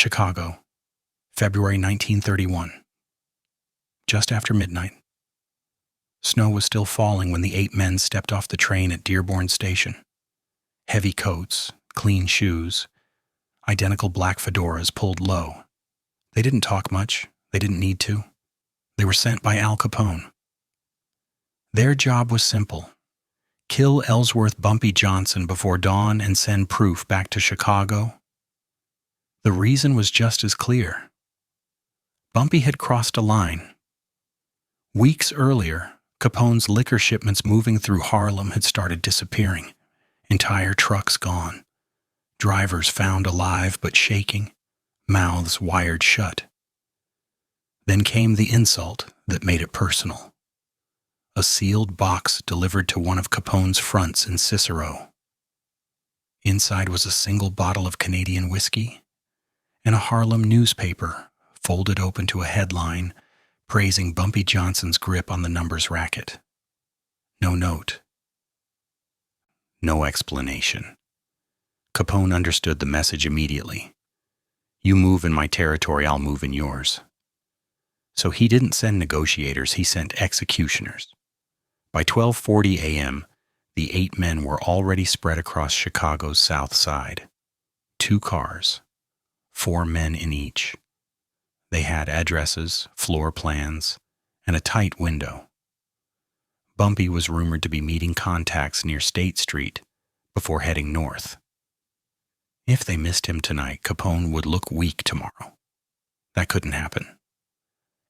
Chicago, February 1931. Just after midnight. Snow was still falling when the 8 men stepped off the train at Dearborn Station. Heavy coats, clean shoes, identical black fedoras pulled low. They didn't talk much. They didn't need to. They were sent by Al Capone. Their job was simple. Kill Ellsworth Bumpy Johnson before dawn and send proof back to Chicago. The reason was just as clear. Bumpy had crossed a line. Weeks earlier, Capone's liquor shipments moving through Harlem had started disappearing. Entire trucks gone. Drivers found alive but shaking, mouths wired shut. Then came the insult that made it personal. A sealed box delivered to one of Capone's fronts in Cicero. Inside was a single bottle of Canadian whiskey and a Harlem newspaper folded open to a headline praising Bumpy Johnson's grip on the numbers racket. No note. No explanation. Capone understood the message immediately. You move in my territory, I'll move in yours. So he didn't send negotiators, he sent executioners. By 12:40 a.m., the 8 men were already spread across Chicago's south side. 2 cars, 4 men in each. They had addresses, floor plans, and a tight window. Bumpy was rumored to be meeting contacts near State Street before heading north. If they missed him tonight, Capone would look weak tomorrow. That couldn't happen.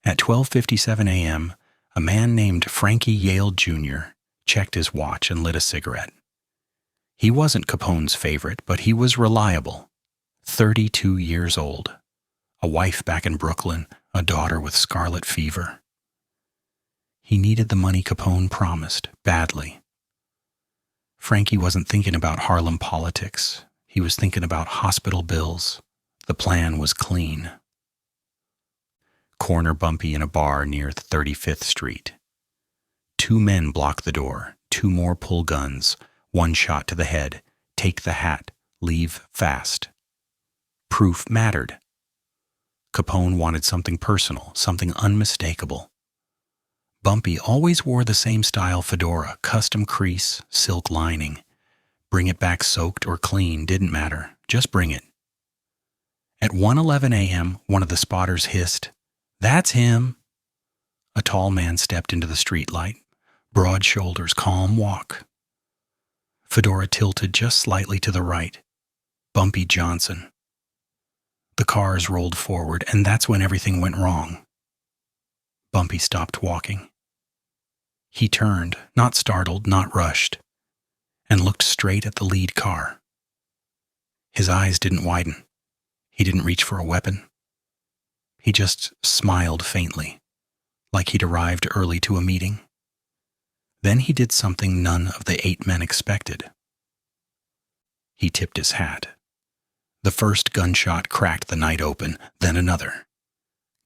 At 12:57 a.m., a man named Frankie Yale Jr. checked his watch and lit a cigarette. He wasn't Capone's favorite, but he was reliable. 32 years old. A wife back in Brooklyn, a daughter with scarlet fever. He needed the money Capone promised, badly. Frankie wasn't thinking about Harlem politics. He was thinking about hospital bills. The plan was clean. Corner Bumpy in a bar near 35th Street. 2 men block the door, 2 more pull guns, 1 shot to the head, take the hat, leave fast. Proof mattered. Capone wanted something personal, something unmistakable. Bumpy always wore the same style fedora, custom crease, silk lining. Bring it back soaked or clean, didn't matter, just bring it. At 1:11 a.m., one of the spotters hissed, "That's him!" A tall man stepped into the streetlight, broad shoulders, calm walk. Fedora tilted just slightly to the right. Bumpy Johnson. The cars rolled forward, and that's when everything went wrong. Bumpy stopped walking. He turned, not startled, not rushed, and looked straight at the lead car. His eyes didn't widen. He didn't reach for a weapon. He just smiled faintly, like he'd arrived early to a meeting. Then he did something none of the 8 men expected. He tipped his hat. The first gunshot cracked the night open, then another.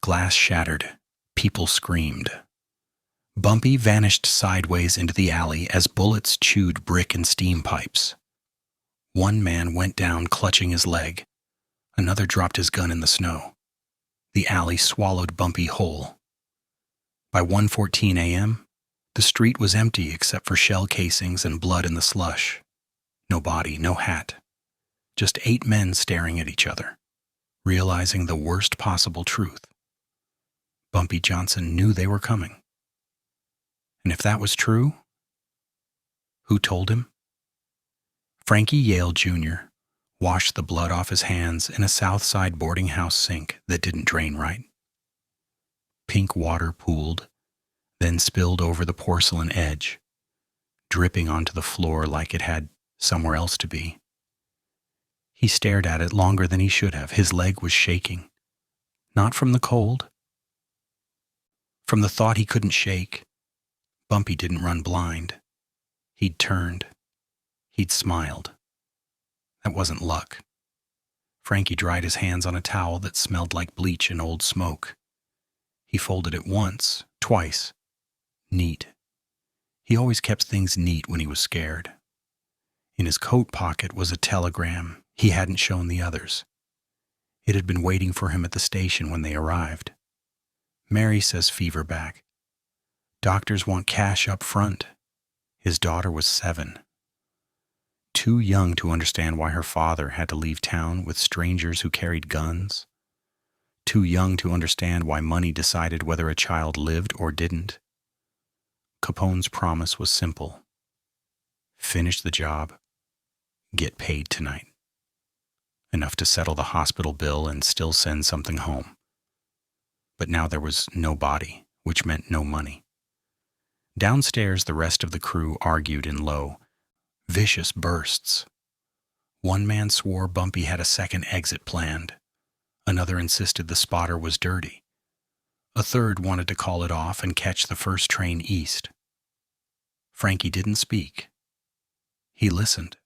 Glass shattered. People screamed. Bumpy vanished sideways into the alley as bullets chewed brick and steam pipes. 1 man went down clutching his leg. Another dropped his gun in the snow. The alley swallowed Bumpy whole. By 1:14 a.m., the street was empty except for shell casings and blood in the slush. No body, no hat. Just 8 men staring at each other, realizing the worst possible truth. Bumpy Johnson knew they were coming. And if that was true, who told him? Frankie Yale Jr. washed the blood off his hands in a South Side boarding house sink that didn't drain right. Pink water pooled, then spilled over the porcelain edge, dripping onto the floor like it had somewhere else to be. He stared at it longer than he should have. His leg was shaking. Not from the cold. From the thought he couldn't shake. Bumpy didn't run blind. He'd turned. He'd smiled. That wasn't luck. Frankie dried his hands on a towel that smelled like bleach and old smoke. He folded it once, twice. Neat. He always kept things neat when he was scared. In his coat pocket was a telegram he hadn't shown the others. It had been waiting for him at the station when they arrived. Mary says fever back. Doctors want cash up front. His daughter was 7. Too young to understand why her father had to leave town with strangers who carried guns. Too young to understand why money decided whether a child lived or didn't. Capone's promise was simple. Finish the job. Get paid tonight. Enough to settle the hospital bill and still send something home. But now there was no body, which meant no money. Downstairs, the rest of the crew argued in low, vicious bursts. One man swore Bumpy had a second exit planned. Another insisted the spotter was dirty. A third wanted to call it off and catch the first train east. Frankie didn't speak. He listened.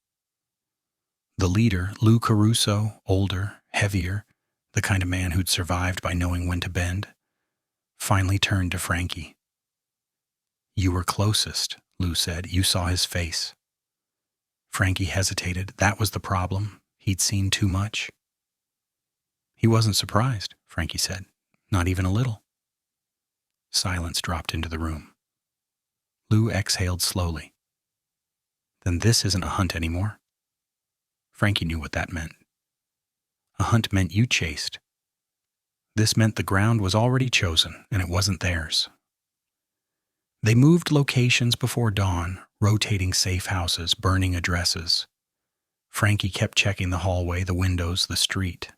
The leader, Lou Caruso, older, heavier, the kind of man who'd survived by knowing when to bend, finally turned to Frankie. "You were closest," Lou said. "You saw his face." Frankie hesitated. That was the problem. He'd seen too much. "He wasn't surprised," Frankie said. "Not even a little." Silence dropped into the room. Lou exhaled slowly. "Then this isn't a hunt anymore?" Frankie knew what that meant. A hunt meant you chased. This meant the ground was already chosen, and it wasn't theirs. They moved locations before dawn, rotating safe houses, burning addresses. Frankie kept checking the hallway, the windows, the street.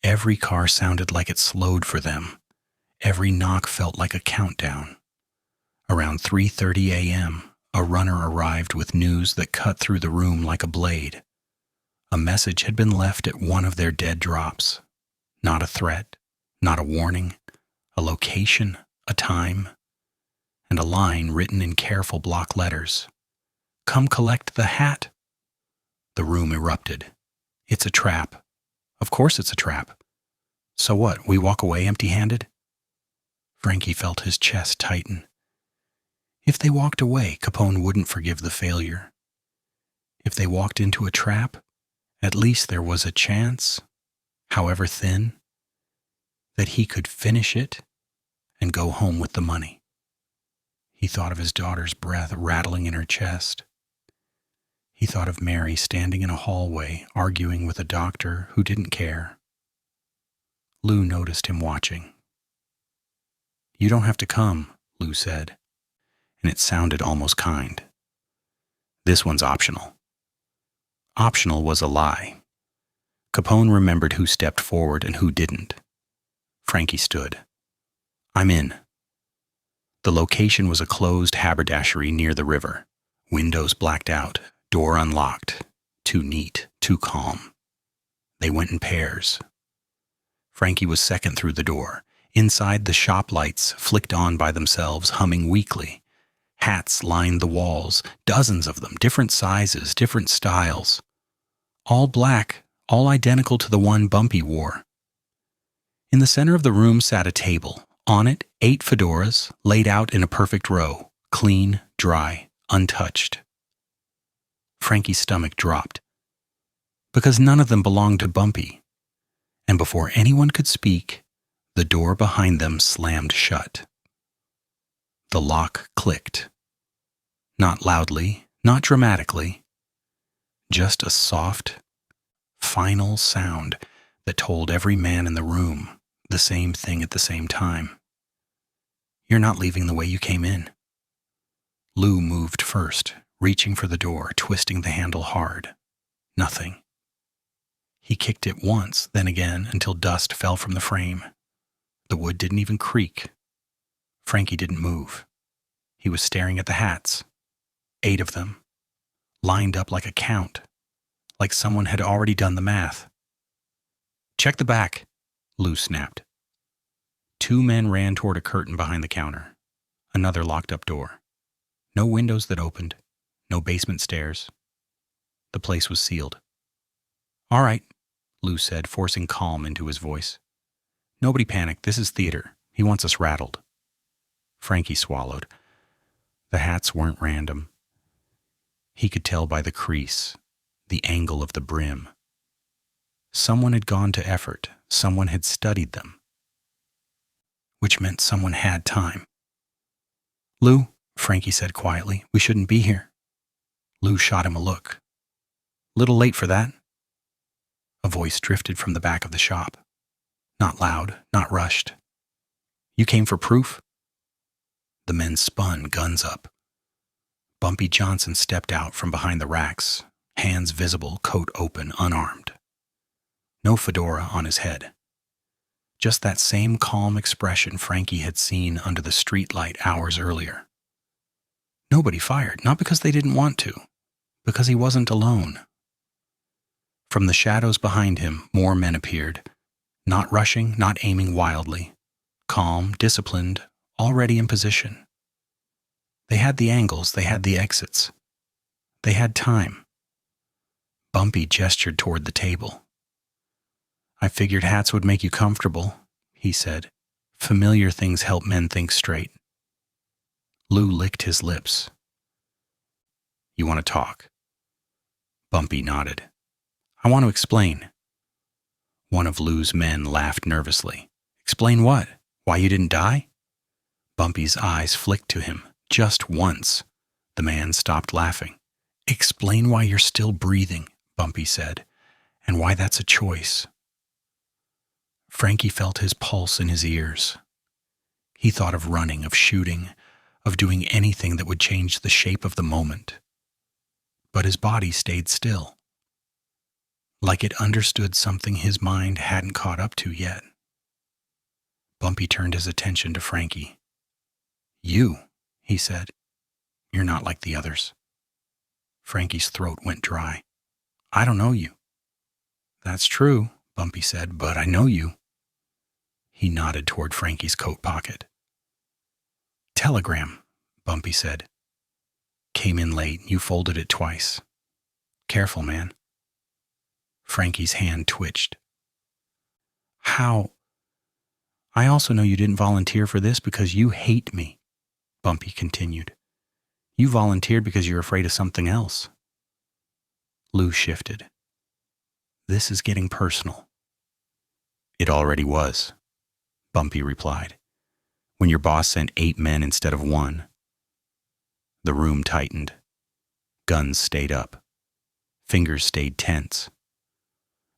Every car sounded like it slowed for them. Every knock felt like a countdown. Around 3:30 a.m., a runner arrived with news that cut through the room like a blade. A message had been left at one of their dead drops. Not a threat, not a warning, a location, a time, and a line written in careful block letters. "Come collect the hat." The room erupted. "It's a trap." "Of course it's a trap." "So what, we walk away empty-handed?" Frankie felt his chest tighten. If they walked away, Capone wouldn't forgive the failure. If they walked into a trap, at least there was a chance, however thin, that he could finish it and go home with the money. He thought of his daughter's breath rattling in her chest. He thought of Mary standing in a hallway arguing with a doctor who didn't care. Lou noticed him watching. "You don't have to come," Lou said, and it sounded almost kind. "This one's optional." Optional was a lie. Capone remembered who stepped forward and who didn't. Frankie stood. "I'm in." The location was a closed haberdashery near the river. Windows blacked out, door unlocked. Too neat, too calm. They went in pairs. Frankie was second through the door. Inside, the shop lights flicked on by themselves, humming weakly. Hats lined the walls, dozens of them, different sizes, different styles. All black, all identical to the one Bumpy wore. In the center of the room sat a table. On it, 8 fedoras, laid out in a perfect row, clean, dry, untouched. Frankie's stomach dropped. Because none of them belonged to Bumpy. And before anyone could speak, the door behind them slammed shut. The lock clicked. Not loudly, not dramatically. Just a soft, final sound that told every man in the room the same thing at the same time. "You're not leaving the way you came in." Lou moved first, reaching for the door, twisting the handle hard. Nothing. He kicked it once, then again, until dust fell from the frame. The wood didn't even creak. Frankie didn't move. He was staring at the hats. 8 of them. Lined up like a count. Like someone had already done the math. "Check the back," Lou snapped. 2 men ran toward a curtain behind the counter. Another locked-up door. No windows that opened. No basement stairs. The place was sealed. "All right," Lou said, forcing calm into his voice. "Nobody panic. This is theater. He wants us rattled." Frankie swallowed. The hats weren't random. He could tell by the crease, the angle of the brim. Someone had gone to effort. Someone had studied them. Which meant someone had time. "Lou," Frankie said quietly, "we shouldn't be here." Lou shot him a look. "Little late for that." A voice drifted from the back of the shop. Not loud, not rushed. "You came for proof?" The men spun, guns up. Bumpy Johnson stepped out from behind the racks, hands visible, coat open, unarmed. No fedora on his head. Just that same calm expression Frankie had seen under the streetlight hours earlier. Nobody fired, not because they didn't want to, because he wasn't alone. From the shadows behind him, more men appeared, not rushing, not aiming wildly, calm, disciplined, already in position. They had the angles, they had the exits. They had time. Bumpy gestured toward the table. "I figured hats would make you comfortable," he said. "Familiar things help men think straight." Lou licked his lips. "You want to talk?" Bumpy nodded. "I want to explain." One of Lou's men laughed nervously. "Explain what? Why you didn't die?" Bumpy's eyes flicked to him. Just once. The man stopped laughing. "Explain why you're still breathing," Bumpy said, "and why that's a choice." Frankie felt his pulse in his ears. He thought of running, of shooting, of doing anything that would change the shape of the moment. But his body stayed still, like it understood something his mind hadn't caught up to yet. Bumpy turned his attention to Frankie. "You," he said. "You're not like the others." Frankie's throat went dry. "I don't know you." "That's true," Bumpy said, "but I know you." He nodded toward Frankie's coat pocket. "Telegram," Bumpy said. "Came in late. You folded it twice. Careful, man." Frankie's hand twitched. "How? I also know you didn't volunteer for this because you hate me," Bumpy continued. "You volunteered because you're afraid of something else." Lou shifted. "This is getting personal." "It already was," Bumpy replied, "when your boss sent 8 men instead of 1. The room tightened. Guns stayed up. Fingers stayed tense.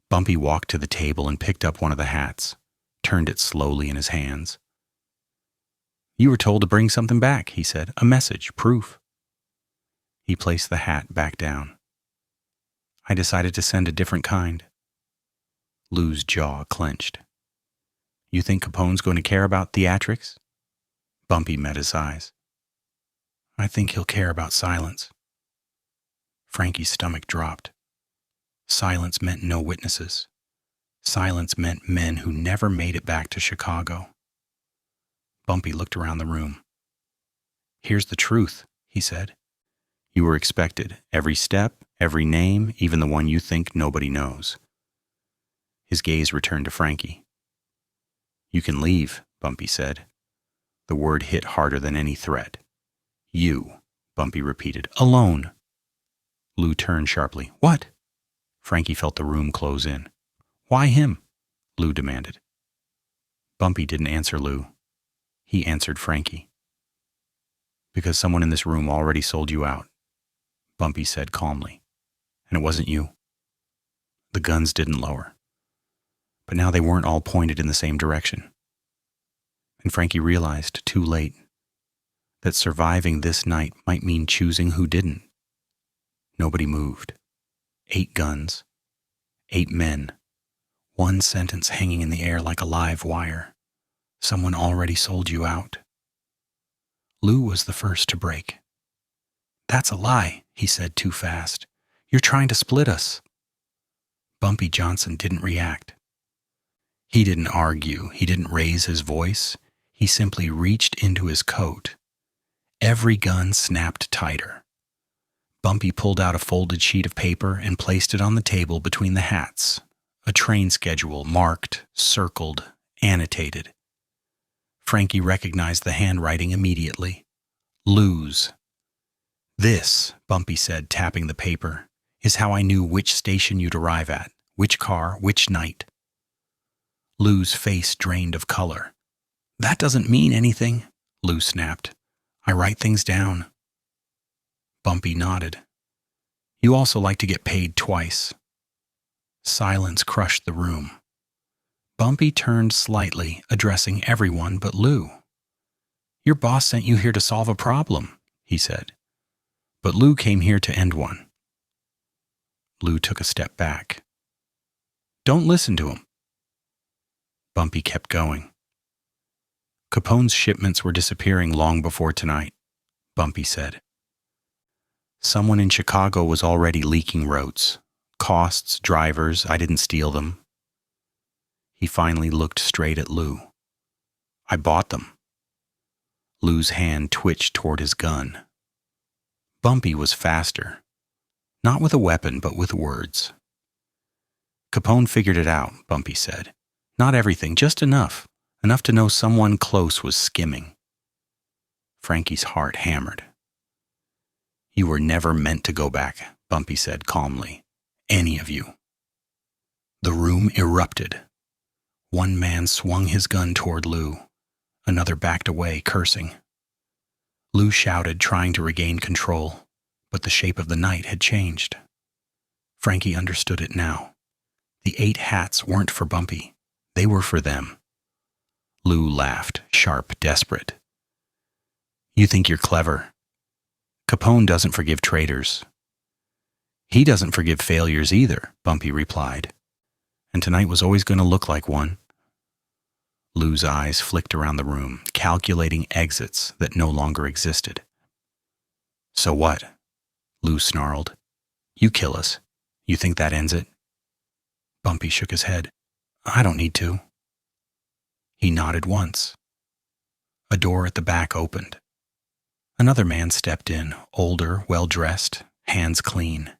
Bumpy walked to the table and picked up one of the hats, turned it slowly in his hands. "You were told to bring something back," he said. "A message, proof." He placed the hat back down. "I decided to send a different kind." Lou's jaw clenched. "You think Capone's going to care about theatrics?" Bumpy met his eyes. "I think he'll care about silence." Frankie's stomach dropped. Silence meant no witnesses. Silence meant men who never made it back to Chicago. Bumpy looked around the room. "Here's the truth," he said. "You were expected. Every step, every name, even the one you think nobody knows." His gaze returned to Frankie. "You can leave," Bumpy said. The word hit harder than any threat. "You," Bumpy repeated. "Alone." Lou turned sharply. "What?" Frankie felt the room close in. "Why him?" Lou demanded. Bumpy didn't answer Lou. He answered Frankie. "Because someone in this room already sold you out," Bumpy said calmly. "And it wasn't you." The guns didn't lower. But now they weren't all pointed in the same direction. And Frankie realized, too late, that surviving this night might mean choosing who didn't. Nobody moved. 8 guns. 8 men. One sentence hanging in the air like a live wire. Someone already sold you out. Lou was the first to break. "That's a lie," he said too fast. "You're trying to split us." Bumpy Johnson didn't react. He didn't argue. He didn't raise his voice. He simply reached into his coat. Every gun snapped tighter. Bumpy pulled out a folded sheet of paper and placed it on the table between the hats. A train schedule, marked, circled, annotated. Frankie recognized the handwriting immediately. "Lose." "This," Bumpy said, tapping the paper, "is how I knew which station you'd arrive at, Which car? Which night? Lou's face drained of color. That doesn't mean anything, Lou snapped. I write things down. Bumpy nodded. You also like to get paid twice. Silence crushed the room. Bumpy turned slightly, addressing everyone but Lou. Your boss sent you here to solve a problem, he said. But Lou came here to end one. Lou took a step back. Don't listen to him. Bumpy kept going. Capone's shipments were disappearing long before tonight, Bumpy said. Someone in Chicago was already leaking routes. Costs, drivers, I didn't steal them. He finally looked straight at Lou. I bought them. Lou's hand twitched toward his gun. Bumpy was faster. Not with a weapon, but with words. Capone figured it out, Bumpy said. Not everything, just enough. Enough to know someone close was skimming. Frankie's heart hammered. You were never meant to go back, Bumpy said calmly. Any of you. The room erupted. One man swung his gun toward Lou. Another backed away, cursing. Lou shouted, trying to regain control, but the shape of the night had changed. Frankie understood it now. The 8 hats weren't for Bumpy. They were for them. Lou laughed, sharp, desperate. You think you're clever. Capone doesn't forgive traitors. He doesn't forgive failures either, Bumpy replied. And tonight was always going to look like one. Lou's eyes flicked around the room, calculating exits that no longer existed. So what? Lou snarled. You kill us. You think that ends it? Bumpy shook his head. I don't need to. He nodded once. A door at the back opened. Another man stepped in, older, well-dressed, hands clean.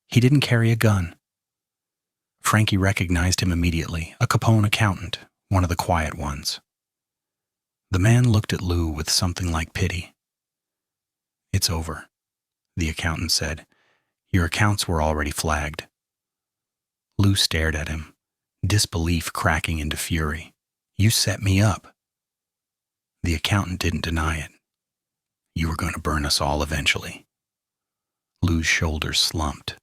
He didn't carry a gun. Frankie recognized him immediately, a Capone accountant, one of the quiet ones. The man looked at Lou with something like pity. It's over, the accountant said. Your accounts were already flagged. Lou stared at him, disbelief cracking into fury. You set me up. The accountant didn't deny it. You were going to burn us all eventually. Lou's shoulders slumped.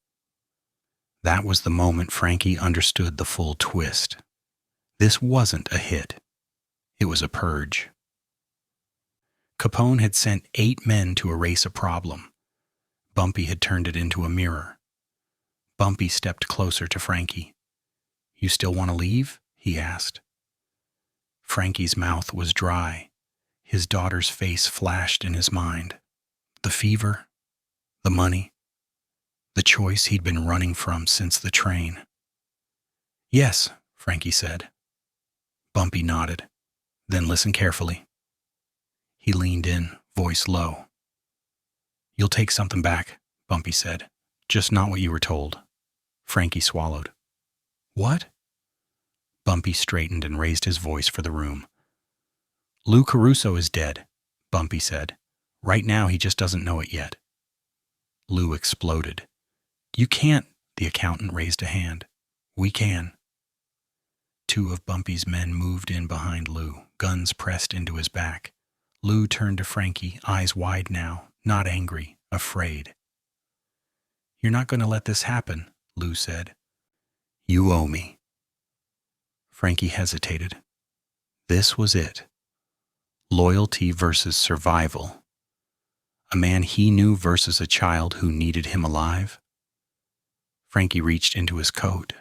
That was the moment Frankie understood the full twist. This wasn't a hit. It was a purge. Capone had sent 8 men to erase a problem. Bumpy had turned it into a mirror. Bumpy stepped closer to Frankie. You still want to leave? He asked. Frankie's mouth was dry. His daughter's face flashed in his mind. The fever, the money, the choice he'd been running from since the train. Yes, Frankie said. Bumpy nodded. Then listen carefully. He leaned in, voice low. You'll take something back, Bumpy said. Just not what you were told. Frankie swallowed. What? Bumpy straightened and raised his voice for the room. Lou Caruso is dead, Bumpy said. Right now he just doesn't know it yet. Lou exploded. You can't, the accountant raised a hand. We can. 2 of Bumpy's men moved in behind Lou, guns pressed into his back. Lou turned to Frankie, eyes wide now, not angry, afraid. You're not going to let this happen, Lou said. You owe me. Frankie hesitated. This was it. Loyalty versus survival. A man he knew versus a child who needed him alive. Frankie reached into his coat.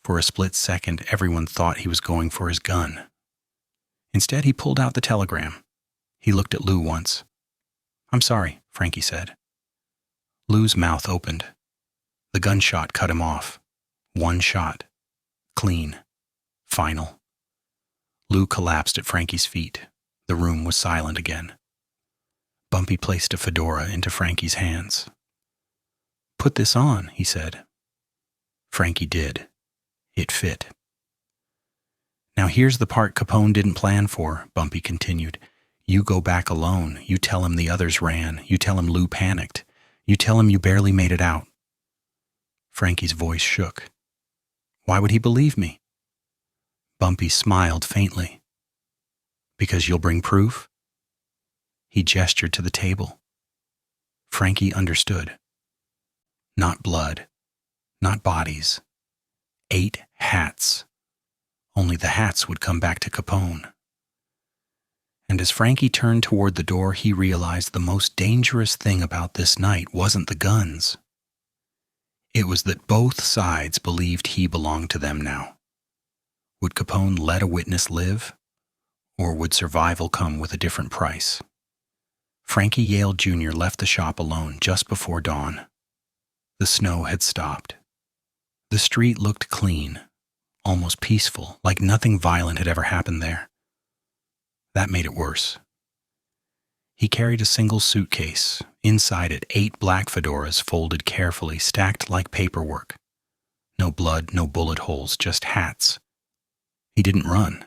For a split second, everyone thought he was going for his gun. Instead, he pulled out the telegram. He looked at Lou once. I'm sorry, Frankie said. Lou's mouth opened. The gunshot cut him off. 1 shot. Clean. Final. Lou collapsed at Frankie's feet. The room was silent again. Bumpy placed a fedora into Frankie's hands. Put this on, he said. Frankie did. It fit. Now here's the part Capone didn't plan for, Bumpy continued. You go back alone. You tell him the others ran. You tell him Lou panicked. You tell him you barely made it out. Frankie's voice shook. Why would he believe me? Bumpy smiled faintly. Because you'll bring proof? He gestured to the table. Frankie understood. Not blood, not bodies. 8 hats. Only the hats would come back to Capone. And as Frankie turned toward the door, he realized the most dangerous thing about this night wasn't the guns. It was that both sides believed he belonged to them now. Would Capone let a witness live? Or would survival come with a different price? Frankie Yale Jr. left the shop alone just before dawn. The snow had stopped. The street looked clean, almost peaceful, like nothing violent had ever happened there. That made it worse. He carried a single suitcase. Inside it, 8 black fedoras folded carefully, stacked like paperwork. No blood, no bullet holes, just hats. He didn't run.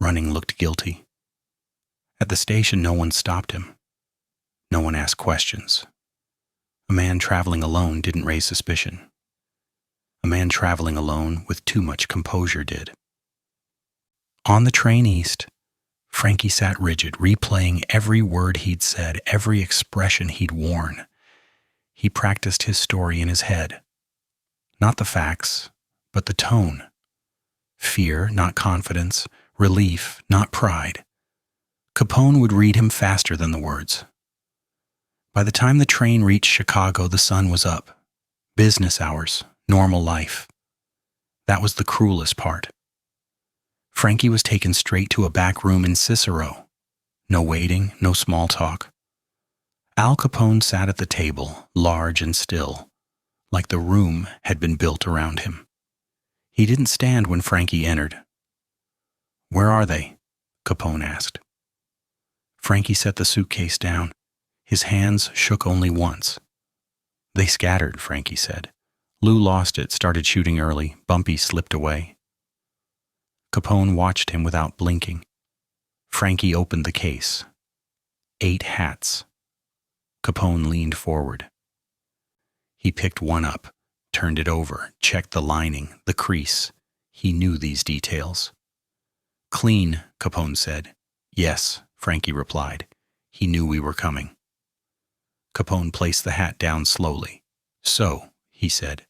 Running looked guilty. At the station, no one stopped him. No one asked questions. A man traveling alone didn't raise suspicion. A man traveling alone with too much composure did. On the train east, Frankie sat rigid, replaying every word he'd said, every expression he'd worn. He practiced his story in his head. Not the facts, but the tone. Fear, not confidence. Relief, not pride. Capone would read him faster than the words. By the time the train reached Chicago, the sun was up. Business hours, normal life. That was the cruelest part. Frankie was taken straight to a back room in Cicero. No waiting, no small talk. Al Capone sat at the table, large and still, like the room had been built around him. He didn't stand when Frankie entered. "Where are they?" Capone asked. Frankie set the suitcase down. His hands shook only once. "They scattered," Frankie said. "Lou lost it, started shooting early. Bumpy slipped away." Capone watched him without blinking. Frankie opened the case. 8 hats. Capone leaned forward. He picked one up, turned it over, checked the lining, the crease. He knew these details. "Clean," Capone said. "Yes," Frankie replied. He knew we were coming. Capone placed the hat down slowly. "So," he said,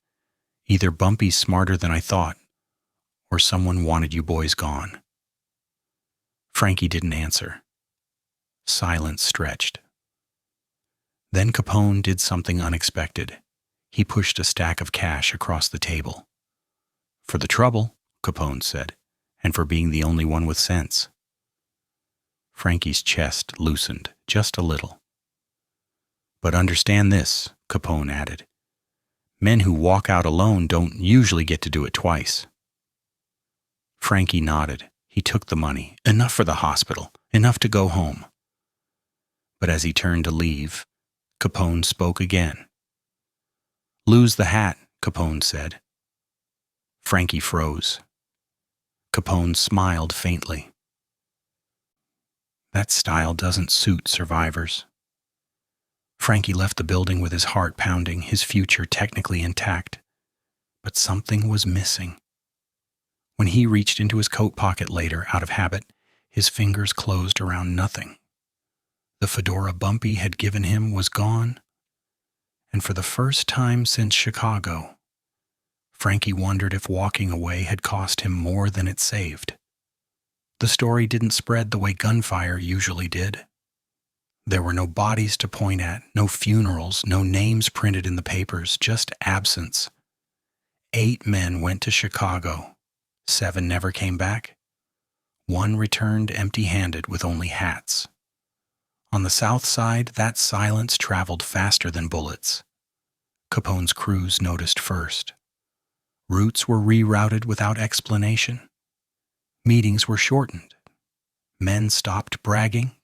"either Bumpy's smarter than I thought, or someone wanted you boys gone." Frankie didn't answer. Silence stretched. Then Capone did something unexpected. He pushed a stack of cash across the table. "For the trouble," Capone said, "and for being the only one with sense." Frankie's chest loosened just a little. "But understand this," Capone added. "Men who walk out alone don't usually get to do it twice." Frankie nodded. He took the money, enough for the hospital, enough to go home. But as he turned to leave, Capone spoke again. "Lose the hat," Capone said. Frankie froze. Capone smiled faintly. "That style doesn't suit survivors." Frankie left the building with his heart pounding, his future technically intact. But something was missing. When he reached into his coat pocket later, out of habit, his fingers closed around nothing. The fedora Bumpy had given him was gone. And for the first time since Chicago, Frankie wondered if walking away had cost him more than it saved. The story didn't spread the way gunfire usually did. There were no bodies to point at, no funerals, no names printed in the papers, just absence. 8 men went to Chicago. 7 never came back. 1 returned empty-handed with only hats. On the south side, that silence traveled faster than bullets. Capone's crews noticed first. Routes were rerouted without explanation. Meetings were shortened. Men stopped bragging.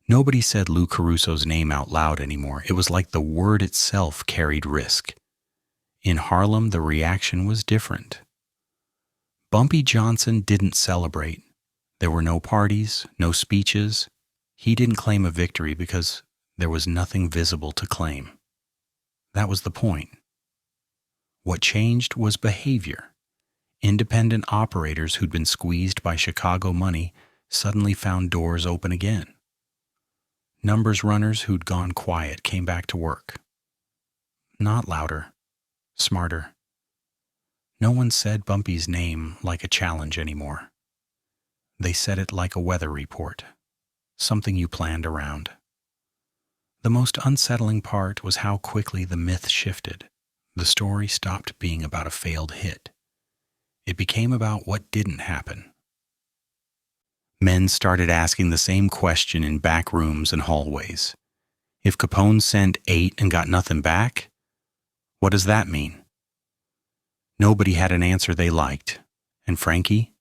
Nobody said Lou Caruso's name out loud anymore. It was like the word itself carried risk. In Harlem, the reaction was different. Bumpy Johnson didn't celebrate. There were no parties, no speeches. He didn't claim a victory because there was nothing visible to claim. That was the point. What changed was behavior. Independent operators who'd been squeezed by Chicago money suddenly found doors open again. Numbers runners who'd gone quiet came back to work. Not louder, smarter. No one said Bumpy's name like a challenge anymore. They said it like a weather report, something you planned around. The most unsettling part was how quickly the myth shifted. The story stopped being about a failed hit. It became about what didn't happen. Men started asking the same question in back rooms and hallways. If Capone sent 8 and got nothing back, what does that mean? Nobody had an answer they liked. And Frankie?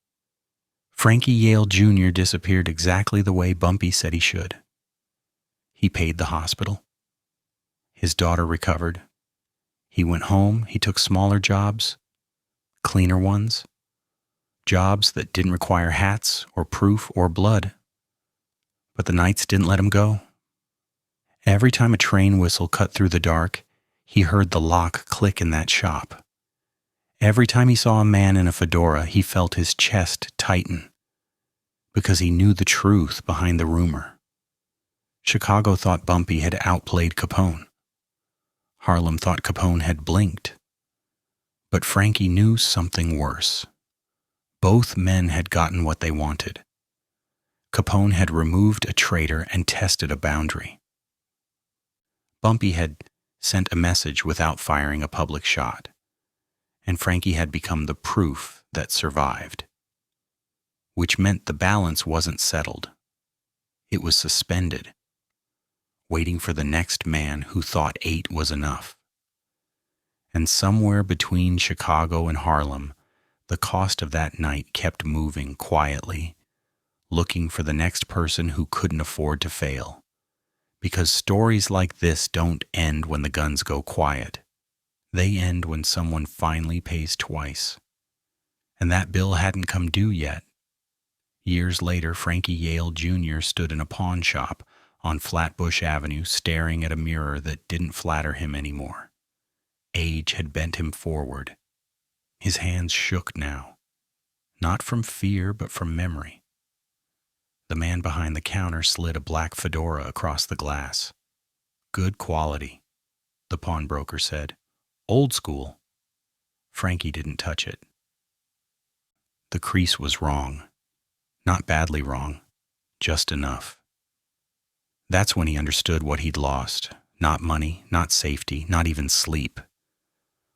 Frankie Yale Jr. disappeared exactly the way Bumpy said he should. He paid the hospital. His daughter recovered. He went home. He took smaller jobs, cleaner ones, jobs that didn't require hats or proof or blood. But the nights didn't let him go. Every time a train whistle cut through the dark, he heard the lock click in that shop. Every time he saw a man in a fedora, he felt his chest tighten, because he knew the truth behind the rumor. Chicago thought Bumpy had outplayed Capone. Harlem thought Capone had blinked. But Frankie knew something worse. Both men had gotten what they wanted. Capone had removed a traitor and tested a boundary. Bumpy had sent a message without firing a public shot, and Frankie had become the proof that survived, which meant the balance wasn't settled. It was suspended, waiting for the next man who thought 8 was enough. And somewhere between Chicago and Harlem, the cost of that night kept moving quietly, looking for the next person who couldn't afford to fail. Because stories like this don't end when the guns go quiet. They end when someone finally pays twice. And that bill hadn't come due yet. Years later, Frankie Yale Jr. stood in a pawn shop on Flatbush Avenue staring at a mirror that didn't flatter him anymore. Age had bent him forward. His hands shook now, not from fear but from memory. The man behind the counter slid a black fedora across the glass. Good quality, the pawnbroker said. Old school. Frankie didn't touch it. The crease was wrong. Not badly wrong, just enough. That's when he understood what he'd lost. Not money, not safety, not even sleep.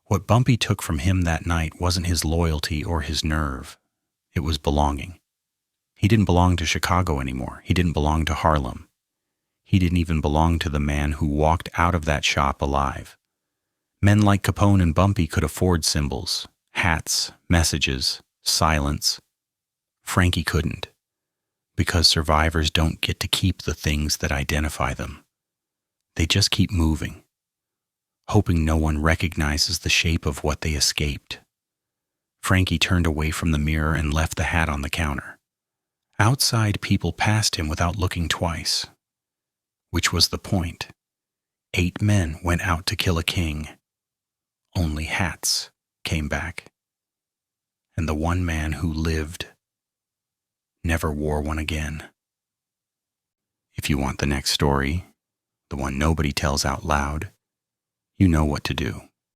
What Bumpy took from him that night wasn't his loyalty or his nerve. It was belonging. He didn't belong to Chicago anymore. He didn't belong to Harlem. He didn't even belong to the man who walked out of that shop alive. Men like Capone and Bumpy could afford symbols, hats, messages, silence. Frankie couldn't, because survivors don't get to keep the things that identify them. They just keep moving, hoping no one recognizes the shape of what they escaped. Frankie turned away from the mirror and left the hat on the counter. Outside, people passed him without looking twice. Which was the point. 8 men went out to kill a king. Only hats came back. And the one man who lived never wore one again. If you want the next story, the one nobody tells out loud, you know what to do.